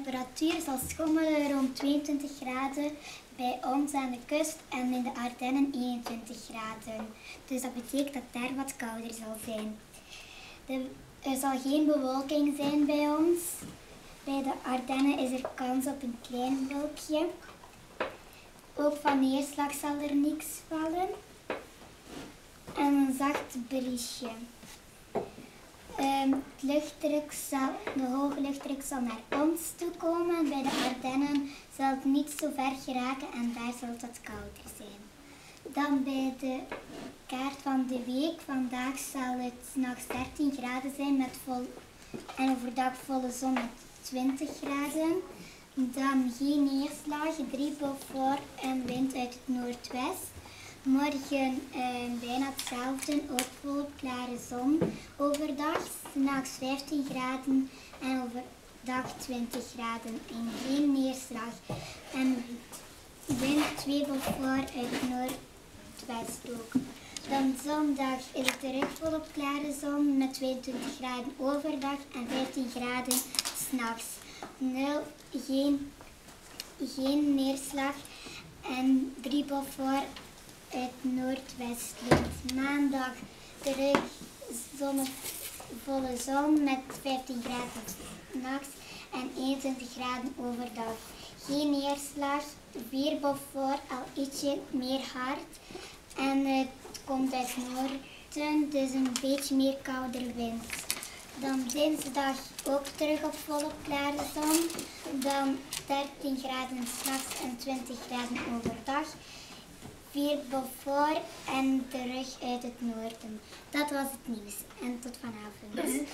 temperatuur zal schommelen rond 22 graden bij ons aan de kust en in de Ardennen 21 graden. Dus dat betekent dat daar wat kouder zal zijn. Er zal geen bewolking zijn bij ons. Bij de Ardennen is er kans op een klein wolkje. Ook van neerslag zal er niks vallen. En een zacht briesje. De hoge luchtdruk zal naar ons toe komen. Bij de Ardennen zal het niet zo ver geraken en daar zal het wat kouder zijn. Dan bij de kaart van de week. Vandaag zal het 's nachts 13 graden zijn en overdag volle zon met 20 graden. Dan geen neerslag, 3 Beaufort en wind uit het noordwest. Morgen bijna hetzelfde, ook volop klare zon. Overdag 's nachts 15 graden en overdag 20 graden en geen neerslag. En wind 2 Beaufort uit het noordwest ook. Dan zondag is het terug volop klare zon met 22 graden overdag en 15 graden 's nachts. Geen neerslag en 3 Beaufort uit noordwestwind. Maandag terug volle zon met 15 graden 's nachts en 21 graden overdag. Geen neerslag, 4 Beaufort al ietsje meer hard en het komt uit het noorden, dus een beetje meer kouder wind. Dan dinsdag ook terug op volop klare zon, dan 13 graden 's nachts en 20 graden overdag. 4 Beaufort en terug uit het noorden. Dat was het nieuws. En tot vanavond.